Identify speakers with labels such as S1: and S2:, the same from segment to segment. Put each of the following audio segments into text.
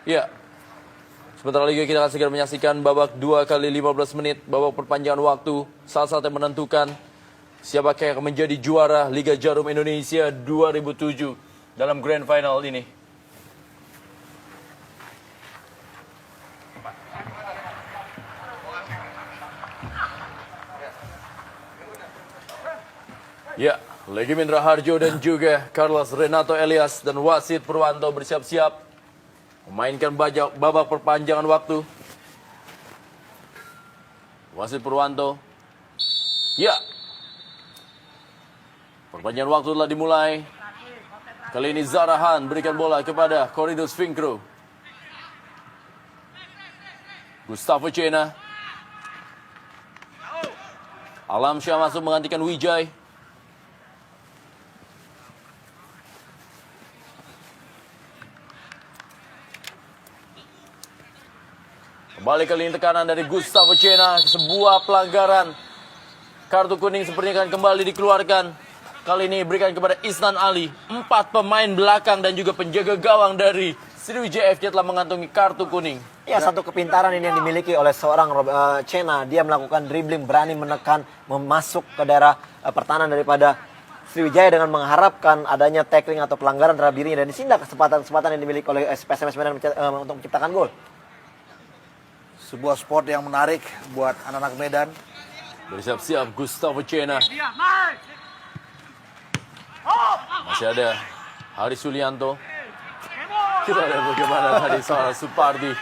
S1: Ya, sebentar lagi kita akan segera menyaksikan babak 2 kali 15 menit, babak perpanjangan waktu, salah satu yang menentukan siapakah yang akan menjadi juara Liga Jarum Indonesia 2007 dalam Grand Final ini. Ya, Legimin Raharjo dan juga Carlos Renato Elias dan wasit Purwanto bersiap-siap memainkan babak perpanjangan waktu. Wasit Purwanto. Ya. Perpanjangan waktu telah dimulai. Kali ini Zarahan berikan bola kepada Corridus Finkro. Gustavo Cena. Alamsyah masuk menggantikan Wijay. Kembali kali ini tekanan dari Gustavo Cena. Sebuah pelanggaran. Kartu kuning sepertinya akan kembali dikeluarkan. Kali ini diberikan kepada Isnan Ali. 4 pemain belakang dan juga penjaga gawang dari Sriwijaya FC telah mengantongi kartu kuning.
S2: Ya, satu kepintaran ini yang dimiliki oleh seorang Cena. Dia melakukan dribbling, berani menekan, memasuk ke daerah pertahanan daripada Sriwijaya dengan mengharapkan adanya tackling atau pelanggaran terhadap dirinya. Dan disini kesempatan-kesempatan yang dimiliki oleh PSMS Medan untuk menciptakan gol.
S3: Sebuah sport yang menarik buat anak-anak Medan.
S1: Bersiap-siap Gustavo Cena. Masih ada Haris Sulianto. Kita lihat bagaimana tadi soal Supardi.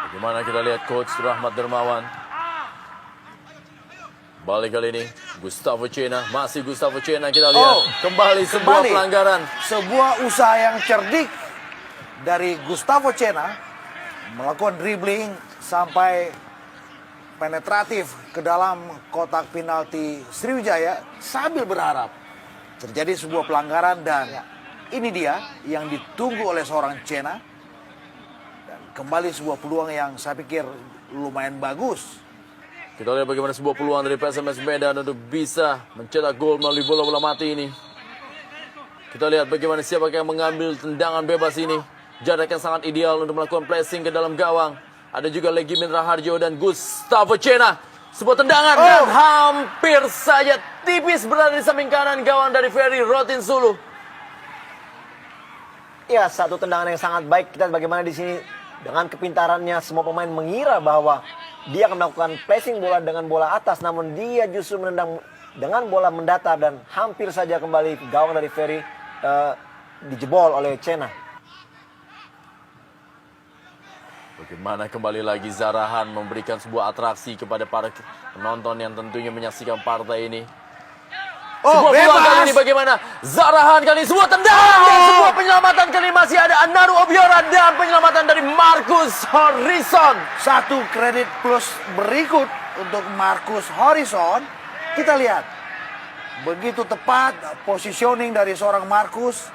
S1: Bagaimana kita lihat Coach Rahmat Dermawan. Balik kali ini Gustavo Cena. Masih Gustavo Cena, kita lihat kembali sebuah pelanggaran.
S3: Sebuah usaha yang cerdik dari Gustavo Cena melakukan dribbling sampai penetratif ke dalam kotak penalti Sriwijaya sambil berharap terjadi sebuah pelanggaran, dan ini dia yang ditunggu oleh seorang Cena. Dan kembali sebuah peluang yang saya pikir lumayan bagus.
S1: Kita lihat bagaimana sebuah peluang dari PSMS Medan untuk bisa mencetak gol melalui bola-bola mati ini. Kita lihat bagaimana siapa yang mengambil tendangan bebas ini. Jarak yang sangat ideal untuk melakukan pressing ke dalam gawang. Ada juga Legimin Raharjo dan Gustavo Cena. Sebuah tendangan dan hampir saja tipis berada di samping kanan gawang dari Ferry Rotinsulu.
S2: Ya, satu tendangan yang sangat baik. Kita bagaimana di sini dengan kepintarannya semua pemain mengira bahwa dia akan melakukan pressing bola dengan bola atas, namun dia justru menendang dengan bola mendatar dan hampir saja kembali gawang dari Ferry dijebol oleh Cena.
S1: Bagaimana kembali lagi Zarahan memberikan sebuah atraksi kepada para penonton yang tentunya menyaksikan partai ini. Sebuah peluang kali ini bagaimana Zarahan kali ini sebuah tendangan dan sebuah penyelamatan kali ini masih ada Anaru Obiora dan penyelamatan dari Marcus Horizon.
S3: Satu kredit plus berikut untuk Marcus Horizon. Kita lihat begitu tepat positioning dari seorang Marcus.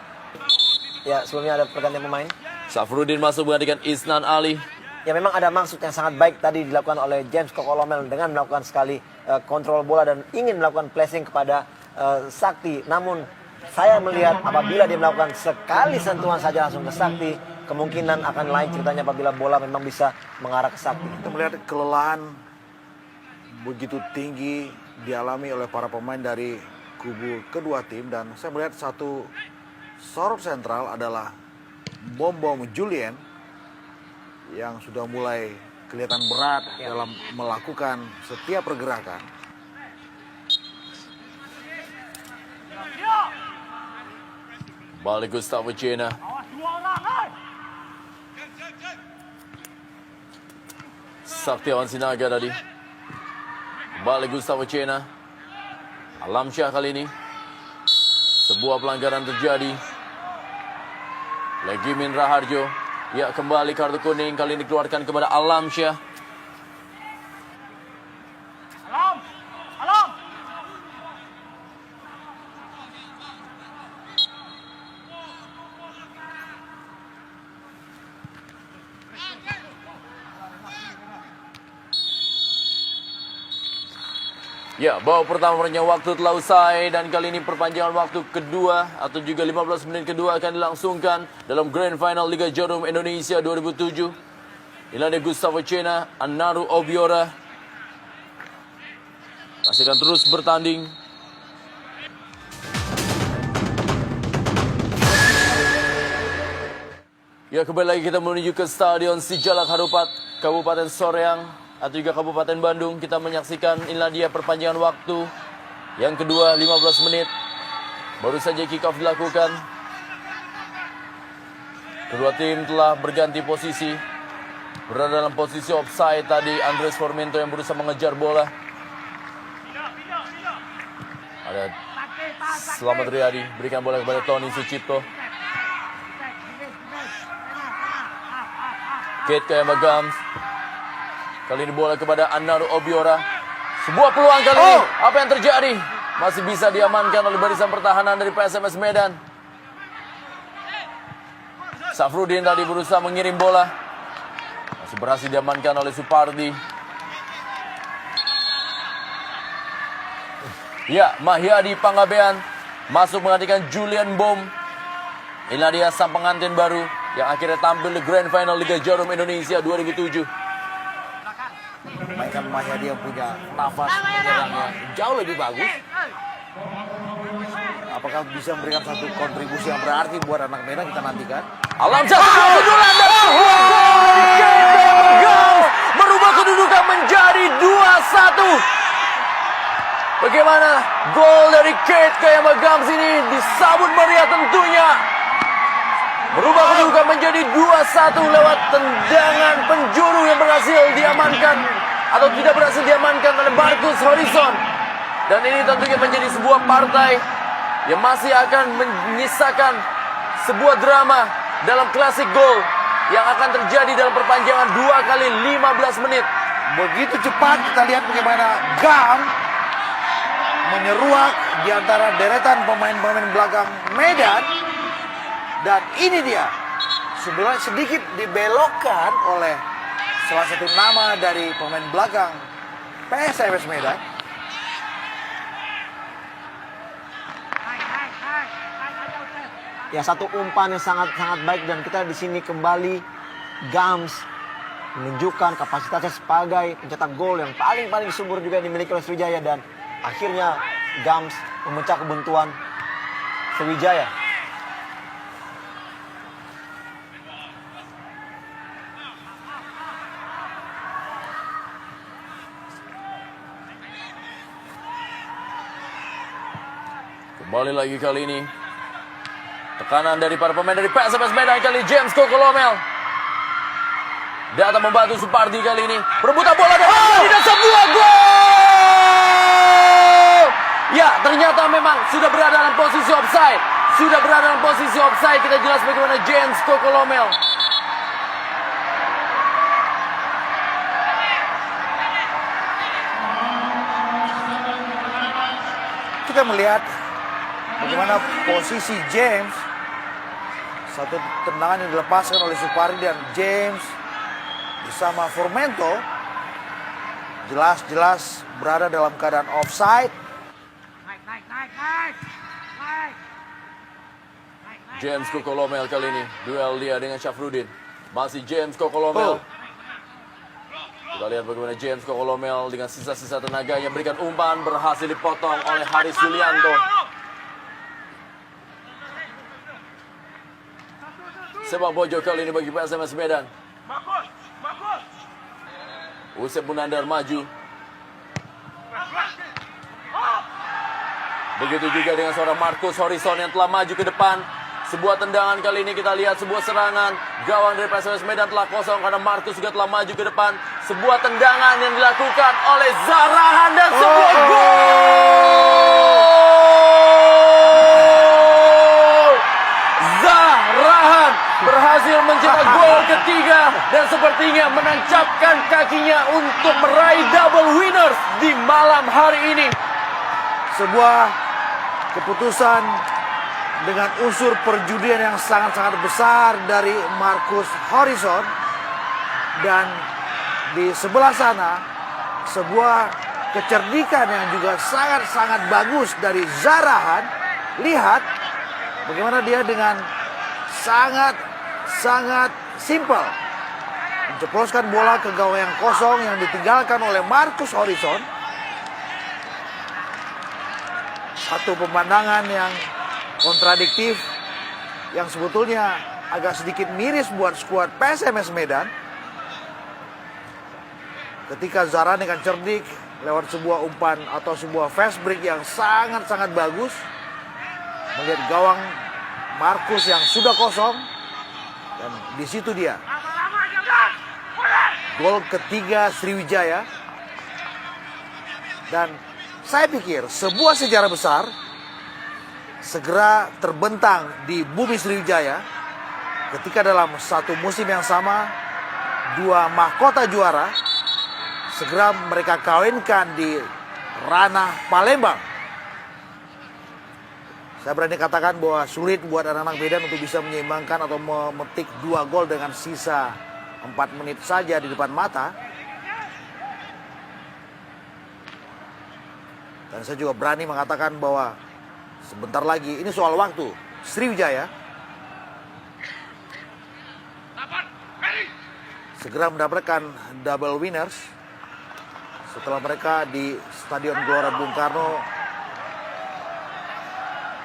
S2: Ya, sebelumnya ada pergantian pemain.
S1: Safrudin masuk menggantikan Isnan Ali.
S2: Ya, memang ada maksud yang sangat baik tadi dilakukan oleh James Kokolomel dengan melakukan sekali kontrol bola dan ingin melakukan pressing kepada Sakti. Namun saya melihat apabila dia melakukan sekali sentuhan saja langsung ke Sakti, kemungkinan akan lain ceritanya apabila bola memang bisa mengarah ke Sakti.
S3: Kita melihat kelelahan begitu tinggi dialami oleh para pemain dari kubu kedua tim, dan saya melihat satu sorot sentral adalah Bom Julien yang sudah mulai kelihatan berat dalam melakukan setiap pergerakan.
S1: Balik Gustavo Cena. Saktiawan Sinaga tadi. Balik Gustavo Cena. Alamsyah kali ini. Sebuah pelanggaran terjadi. Legimin Raharjo. Ya, kembali kartu kuning kali ini dikeluarkan kepada Alamsyah. Ya, babak pertama perpanjangan waktu telah usai dan kali ini perpanjangan waktu kedua atau juga 15 menit kedua akan dilangsungkan dalam Grand Final Liga Jarum Indonesia 2007. Inilah dia Gustavo Cena, Anaru Obiora masih akan terus bertanding. Ya, kembali lagi kita menuju ke Stadion Sijalak Harupat, Kabupaten Soreang atau juga Kabupaten Bandung. Kita menyaksikan inilah dia perpanjangan waktu yang kedua 15 menit. Baru saja kick off dilakukan. Kedua tim telah berganti posisi. Berada dalam posisi offside tadi Andres Formento yang berusaha mengejar bola. Ada Selamat Riyadi berikan bola kepada Tony Sucipto. Kate Kayama Gams. Kali ini bola kepada Anaru Obiora. Sebuah peluang kali ini. Apa yang terjadi? Masih bisa diamankan oleh barisan pertahanan dari PSMS Medan. Safrudin tadi berusaha mengirim bola. Masih berhasil diamankan oleh Supardi. Ya, Mahyadi Panggabean masuk menggantikan Julian Bom. Inilah dia sang pengantin baru yang akhirnya tampil di Grand Final Liga Jarum Indonesia 2007.
S3: Mainkan Mahyadi yang punya nafas menyerangnya jauh lebih bagus. Apakah bisa memberikan satu kontribusi yang berarti buat anak Medan, kita nantikan.
S1: Alamsyah kedudukan dan sebuah gol merubah kedudukan menjadi 2-1. Bagaimana gol dari Kate Kayama Gams ini disambut meriah tentunya. Merubah kedudukan menjadi 2-1 lewat tendangan penjuru yang berhasil diamankan atau tidak berhasil diamankan oleh Marcus Horizon. Dan ini tentunya menjadi sebuah partai yang masih akan menyisakan sebuah drama dalam klasik gol yang akan terjadi dalam perpanjangan 2 kali 15 menit.
S3: Begitu cepat kita lihat bagaimana Gam menyeruak di antara deretan pemain-pemain belakang Medan. Dan ini dia, sebenarnya sedikit dibelokkan oleh salah satu nama dari pemain belakang PSMS Medan.
S2: Ya, satu umpan yang sangat baik dan kita di sini kembali Gams menunjukkan kapasitasnya sebagai pencetak gol yang paling subur juga yang dimiliki oleh Sriwijaya, dan akhirnya Gams memecah kebuntuan Sriwijaya.
S1: Kembali lagi kali ini tekanan dari para pemain dari PSMS Medan, kali James Kokolomel datang membantu Supardi kali ini. Perebutan bola dan sebuah gol. Ya, ternyata memang sudah berada dalam posisi offside. Kita jelas bagaimana James Kokolomel.
S3: Kita melihat bagaimana posisi James. Satu tendangan yang dilepaskan oleh Supardi dan James bersama Formento jelas-jelas berada dalam keadaan offside.
S1: James Kokolomel kali ini duel dia dengan Syafrudin. Masih James Kokolomel. Kita lihat bagaimana James Kokolomel dengan sisa-sisa tenaganya berikan umpan, berhasil dipotong oleh Haris Yulianto. Sepak pojok kali ini bagi PSMS Medan. Usep Munandar maju. Begitu juga dengan seorang Marcus Horizon yang telah maju ke depan. Sebuah tendangan kali ini kita lihat sebuah serangan. Gawang dari PSMS Medan telah kosong karena Marcus juga telah maju ke depan. Sebuah tendangan yang dilakukan oleh Zarahan dan sebuah gol. Zarahan berhasil mencetak gol ketiga dan sepertinya menancapkan kakinya untuk meraih double winners di malam hari ini.
S3: Sebuah keputusan dengan unsur perjudian yang sangat-sangat besar dari Marcus Horizon. Dan di sebelah sana sebuah kecerdikan yang juga sangat-sangat bagus dari Zarahan. Lihat bagaimana dia dengan sangat simpel menceploskan bola ke gawang yang kosong yang ditinggalkan oleh Marcus Horizon. Satu pemandangan yang kontradiktif yang sebetulnya agak sedikit miris buat skuad PSMS Medan. Ketika Zara dengan cerdik lewat sebuah umpan atau sebuah fast break yang sangat-sangat bagus, melihat gawang Marcus yang sudah kosong, dan di situ dia gol ketiga Sriwijaya. Dan saya pikir sebuah sejarah besar segera terbentang di bumi Sriwijaya ketika dalam satu musim yang sama dua mahkota juara segera mereka kawinkan di ranah Palembang. Saya berani katakan bahwa sulit buat anak-anak Medan untuk bisa menyeimbangkan atau memetik 2 gol dengan sisa 4 menit saja di depan mata. Dan saya juga berani mengatakan bahwa sebentar lagi, ini soal waktu, Sriwijaya segera mendapatkan double winners setelah mereka di Stadion Gelora Bung Karno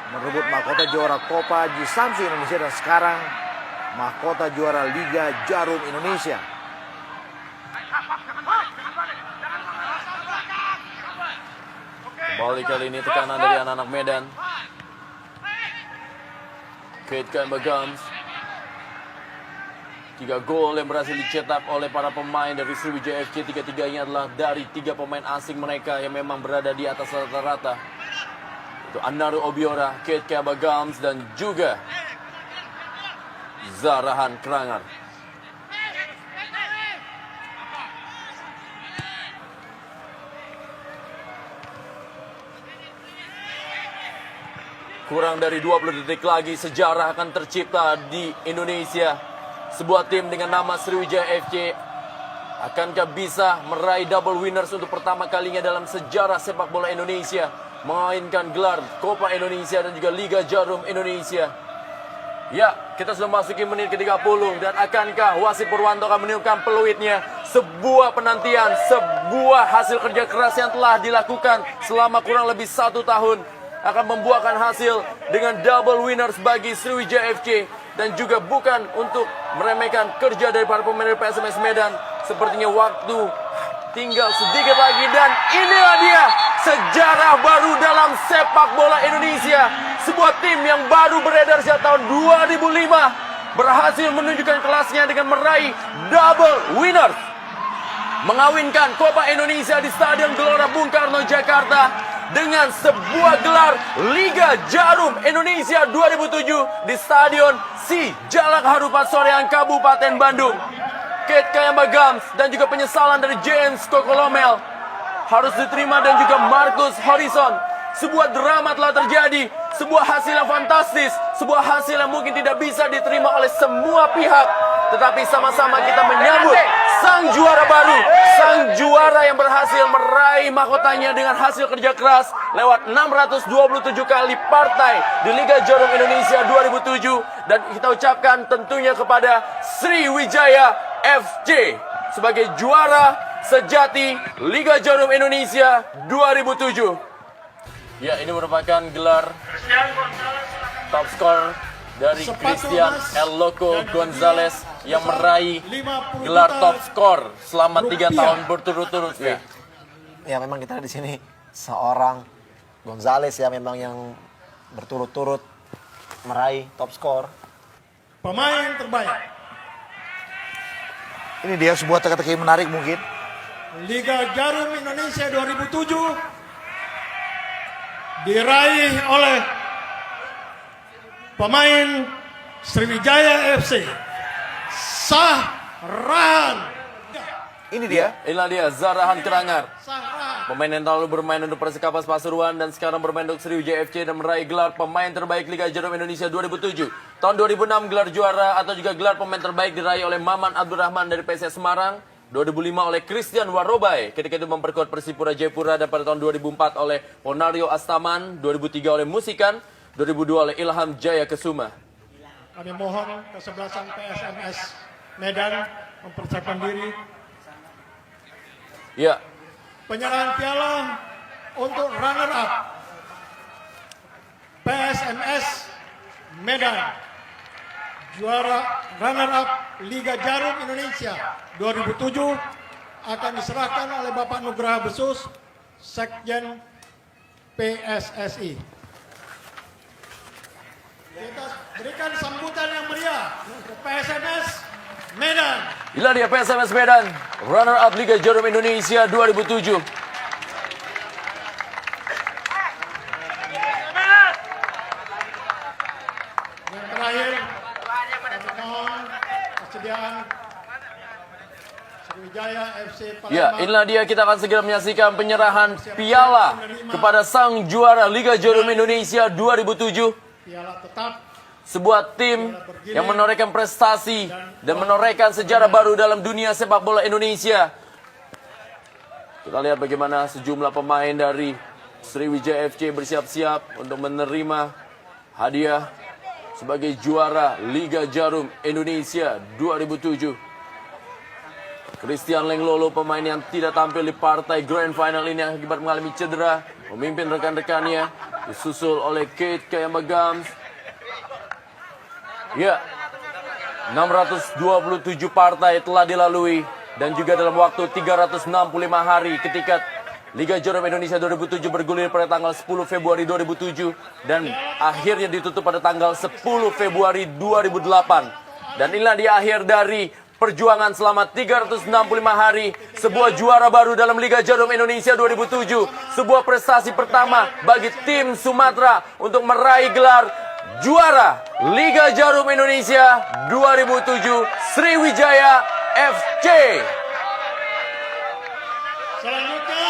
S3: merebut mahkota juara Copa Haji Samsu Indonesia dan sekarang mahkota juara Liga Jarum Indonesia.
S1: Kembali kali ini tekanan dari anak-anak Medan. Kate Kemba Gums. 3 gol yang berhasil dicetak oleh para pemain dari Sriwijaya FC. 3-3-nya adalah dari 3 pemain asing mereka yang memang berada di atas rata-rata. Itu Anaru Obiora, Kate Kemba Gums, dan juga Zarahan Krangar. Kurang dari 20 detik lagi sejarah akan tercipta di Indonesia. Sebuah tim dengan nama Sriwijaya FC akankah bisa meraih double winners untuk pertama kalinya dalam sejarah sepak bola Indonesia, memainkan gelar Copa Indonesia dan juga Liga Jarum Indonesia. Ya, kita sudah masuki menit ke-30 dan akankah Wasit Purwanto akan meniupkan peluitnya? Sebuah penantian, sebuah hasil kerja keras yang telah dilakukan selama kurang lebih 1 tahun akan membuahkan hasil dengan double winners bagi Sriwijaya FC. Dan juga bukan untuk meremehkan kerja dari para pemain dari PSMS Medan. Sepertinya waktu tinggal sedikit lagi dan inilah dia sejarah baru dalam sepak bola Indonesia. Sebuah tim yang baru beredar sejak tahun 2005 berhasil menunjukkan kelasnya dengan meraih double winners, mengawinkan Copa Indonesia di Stadion Gelora Bung Karno Jakarta dengan sebuah gelar Liga Jarum Indonesia 2007 di Stadion Si Jalak Harupat Soreang Kabupaten Bandung. Kate Kemba Gums dan juga penyesalan dari James Kokolomel harus diterima dan juga Marcus Horizon. Sebuah drama telah terjadi, sebuah hasil yang fantastis, sebuah hasil yang mungkin tidak bisa diterima oleh semua pihak. Tetapi sama-sama kita menyambut sang juara baru, sang juara yang berhasil meraih mahkotanya dengan hasil kerja keras lewat 627 kali partai di Liga Jarum Indonesia 2007. Dan kita ucapkan tentunya kepada Sriwijaya FC sebagai juara sejati Liga Jarum Indonesia 2007. Ya, ini merupakan gelar top skor dari Christian El Loco Gonzalez yang meraih gelar top skor selama 3 tahun berturut-turut.
S2: Ya, memang kita di sini seorang Gonzalez ya, memang yang berturut-turut meraih top skor.
S4: Pemain terbaik
S3: Ini dia sebuah teka-teki menarik mungkin.
S4: Liga Jarum Indonesia 2007 diraih oleh pemain Sriwijaya FC, Zarahan.
S3: Ini dia.
S1: Inilah dia Zarahan Krangar,
S4: Zarahan.
S1: pemain yang lalu bermain untuk Persikapas Pasuruan dan sekarang bermain untuk Sriwijaya FC dan meraih gelar pemain terbaik Liga Jarum Indonesia 2007. Tahun 2006 gelar juara atau juga gelar pemain terbaik diraih oleh Maman Abdurrahman dari PSS Semarang. 2005 oleh Christian Warobai, ketika itu memperkuat Persipura Jayapura, dan pada tahun 2004 oleh Ponario Astaman, 2003 oleh Musikan, 2002 oleh Ilham Jaya Kesuma.
S4: Kami mohon kesebelasan PSMS Medan mempersiapkan diri.
S1: Ya,
S4: Penyerahan piala untuk runner-up PSMS Medan, juara runner-up Liga Jarum Indonesia 2007 akan diserahkan oleh Bapak Nugraha Besus, Sekjen PSSI. Kita berikan sambutan yang meriah untuk PSMS Medan.
S1: inilah dia PSMS Medan, runner-up Liga Jarum Indonesia 2007.
S4: Yang terakhir, kami mohon kesediaan Sriwijaya FC Palembang.
S1: Ya, inilah dia, kita akan segera menyaksikan penyerahan piala kepada sang juara Liga Jarum Indonesia 2007.
S4: Piala tetap
S1: Sebuah tim yang menorehkan prestasi dan menorehkan sejarah baru dalam dunia sepak bola Indonesia. Kita lihat bagaimana sejumlah pemain dari Sriwijaya FC bersiap-siap untuk menerima hadiah sebagai juara Liga Jarum Indonesia 2007. Christian Lenglolo, pemain yang tidak tampil di partai Grand Final ini akibat mengalami cedera, memimpin rekan-rekannya, disusul oleh Kate Kayamagams. Ya, 627 partai telah dilalui dan juga dalam waktu 365 hari ketika Liga Jarum Indonesia 2007 bergulir pada tanggal 10 Februari 2007 dan akhirnya ditutup pada tanggal 10 Februari 2008. Dan inilah di akhir dari perjuangan selama 365 hari, sebuah juara baru dalam Liga Jarum Indonesia 2007, sebuah prestasi pertama bagi tim Sumatera untuk meraih gelar juara Liga Jarum Indonesia 2007 Sriwijaya FC.
S4: selanjutnya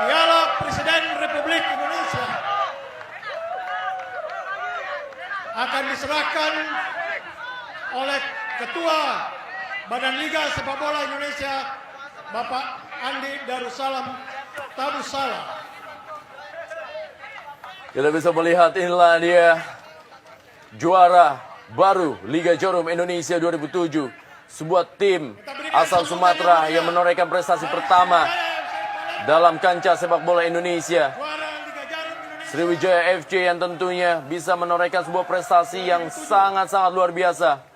S4: Piala Presiden Republik Indonesia akan diserahkan oleh Ketua Badan Liga Sepak Bola Indonesia, Bapak Andi Darussalam Tabussalam.
S1: Kita bisa melihat inilah dia juara baru Liga Jarum Indonesia 2007. Sebuah tim asal Sumatera yang menorehkan prestasi pertama dalam kancah sepak bola Indonesia.
S4: Juara Liga Jarum Indonesia
S1: Sriwijaya FC yang tentunya bisa menorehkan sebuah prestasi yang sangat-sangat luar biasa.